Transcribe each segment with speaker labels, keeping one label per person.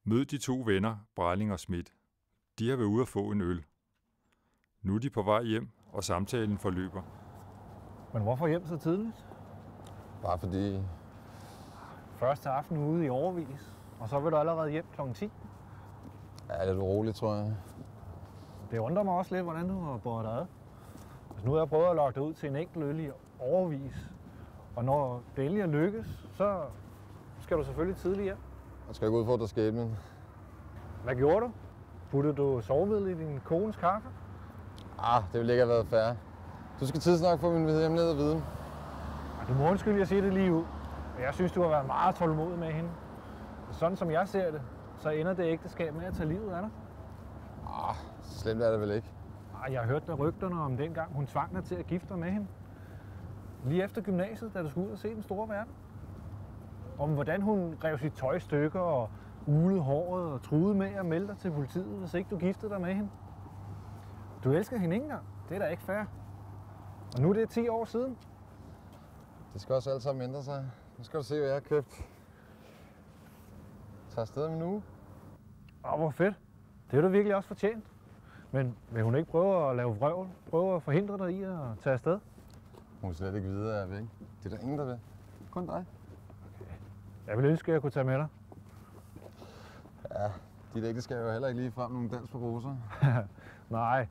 Speaker 1: Mød de to venner, Brejling og Schmidt. De har været ude at få en øl. Nu er de på vej hjem, og samtalen forløber.
Speaker 2: Men hvorfor hjem så tidligt?
Speaker 3: Bare fordi...
Speaker 2: Første aften ude i overvis, og så vil du allerede hjem kl. 10.
Speaker 3: Ja, lidt uroligt, tror jeg.
Speaker 2: Det undrer mig også lidt, hvordan du har båret dig ad. Altså, nu har jeg prøvet at lokke dig ud til en enkelt øl i overvis. Og når det endelig er lykkes, så skal du selvfølgelig tidligt hjem.
Speaker 3: Jeg skal gå ud for, at der sker men...
Speaker 2: Hvad gjorde du? Puttede du sovemiddel i din kones kaffe?
Speaker 3: Det ville ikke have været fair. Du skal tidsnok få min hemmelighed at vide.
Speaker 2: Du må undskylde, jeg siger det lige ud. Jeg synes, du har været meget tålmodig med hende. Sådan som jeg ser det, så ender det ægteskab med at tage livet af dig.
Speaker 3: Så slemt er det vel ikke.
Speaker 2: Jeg har hørt der rygterne om dengang, hun tvang dig til at gifte dig med hende. Lige efter gymnasiet, da du skulle ud og se den store verden. Om hvordan hun rev sit tøj i stykker og ulede håret og truede med at melde dig til politiet, hvis ikke du giftede dig med hende. Du elsker hende ikke engang. Det er da ikke fair. Og nu er det 10 år siden.
Speaker 3: Det skal også alt sammen ændre sig. Nu skal du se, hvad jeg har købt. Tager afsted om en uge.
Speaker 2: Hvor fedt. Det har du virkelig også fortjent. Men vil hun ikke prøve at lave vrøvl? Prøve at forhindre dig i at tage afsted?
Speaker 3: Hun vil slet ikke vide, at jeg er væk. Det er der ingen, der vil. Kun dig.
Speaker 2: Okay. Jeg vil ønske, at jeg kunne tage med dig.
Speaker 3: Ja, dit ægteskab er jo heller ikke lige frem nogle dans på roser.
Speaker 2: Nej,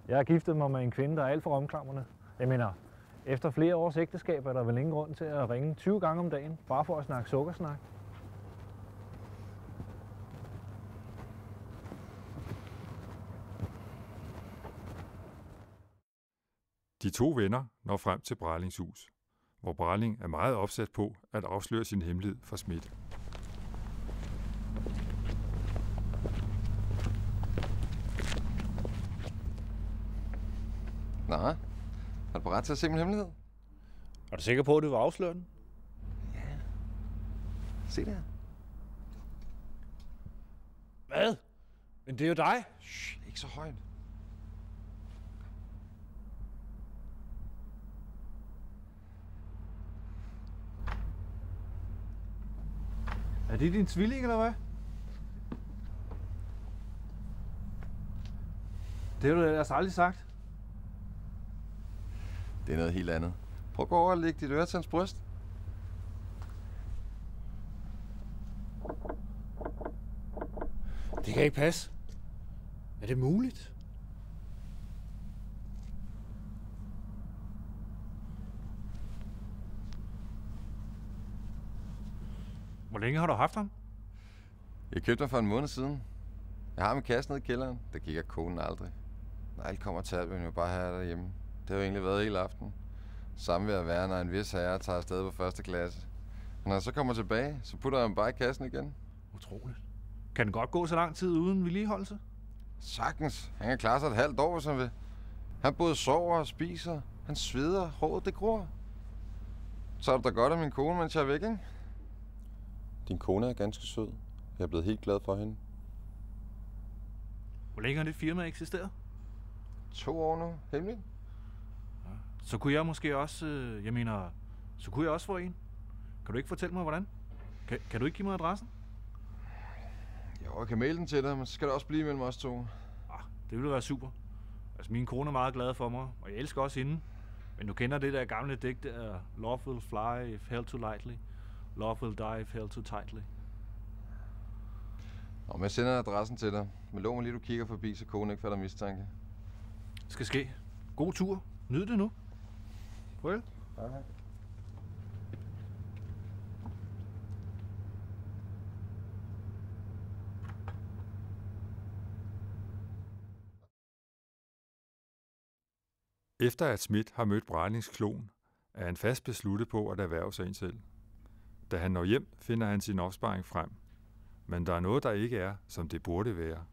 Speaker 2: jeg har giftet mig med en kvinde, der er alt for omklamrende. Jeg mener, efter flere års ægteskab er der vel ingen grund til at ringe 20 gange om dagen, bare for at snakke sukkersnak.
Speaker 1: De to venner når frem til Brejlings hus, hvor Brejling er meget opsat på at afsløre sin hemmelighed for Schmidt.
Speaker 3: Nå, er du parat til at se min hemmelighed?
Speaker 2: Er du sikker på, at du vil afsløre den?
Speaker 3: Ja. Se det her.
Speaker 2: Hvad? Men det er jo dig.
Speaker 3: Shh, ikke så højt.
Speaker 2: Er det din tvilling, eller hvad? Det har du ellers aldrig sagt.
Speaker 3: Det er noget helt andet. Prøv at gå over og lægge dit øre til hans bryst.
Speaker 2: Det kan ikke passe. Er det muligt? Hvor længe har du haft ham?
Speaker 3: Jeg købte ham for en måned siden. Jeg har min kasse nede i kælderen. Der kigger konen aldrig. Når alt kommer til alt, vil jeg bare have derhjemme. Det har jo egentlig været hele aften. Samme ved at være, når en vis herre tager afsted på første klasse. Og når jeg så kommer tilbage, så putter jeg ham bare i kassen igen.
Speaker 2: Utroligt. Kan den godt gå så lang tid uden vedligeholdelse?
Speaker 3: Sagtens. Han kan klare sig et halvt år, hvis han vil. Han både sover og spiser. Han sveder. Håret, det gror. Så er det da godt af min kone, mens jeg er væk, ikke? Din kone er ganske sød. Jeg er blevet helt glad for hende.
Speaker 2: Hvor længe har det firma eksisteret?
Speaker 3: 2 år nu. Hemmeligt.
Speaker 2: Så kunne jeg måske også, så kunne jeg også få en. Kan du ikke fortælle mig, hvordan? Kan du ikke give mig adressen?
Speaker 3: Jo, jeg kan maile den til dig, men så skal det også blive mellem os to.
Speaker 2: Det ville være super. Altså, min kone er meget glad for mig, og jeg elsker også hende. Men du kender det der gamle digt der, Love will fly if held too lightly. Love will die if held too tightly.
Speaker 3: Nå, men jeg sender adressen til dig. Men lov mig lige, du kigger forbi, så konen ikke falder mistanke.
Speaker 2: Det skal ske. God tur. Nyd det nu. Farvel.
Speaker 3: Okay.
Speaker 1: Efter at Schmidt har mødt Brejlings klon, er han fast besluttet på at erhverve sig en selv. Da han når hjem, finder han sin opsparing frem. Men der er noget, der ikke er, som det burde være.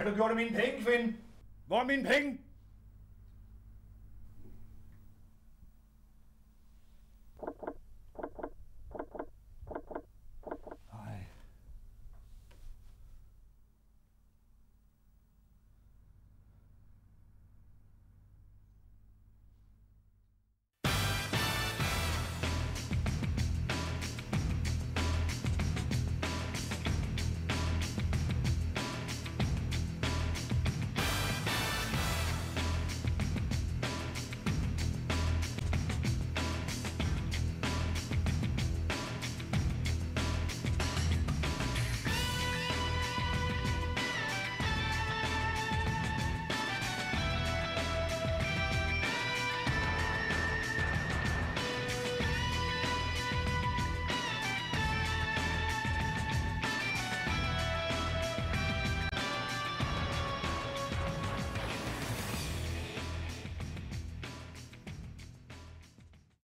Speaker 4: Hvad har du gjort af mine penge, kvinde? Hvor er mine penge?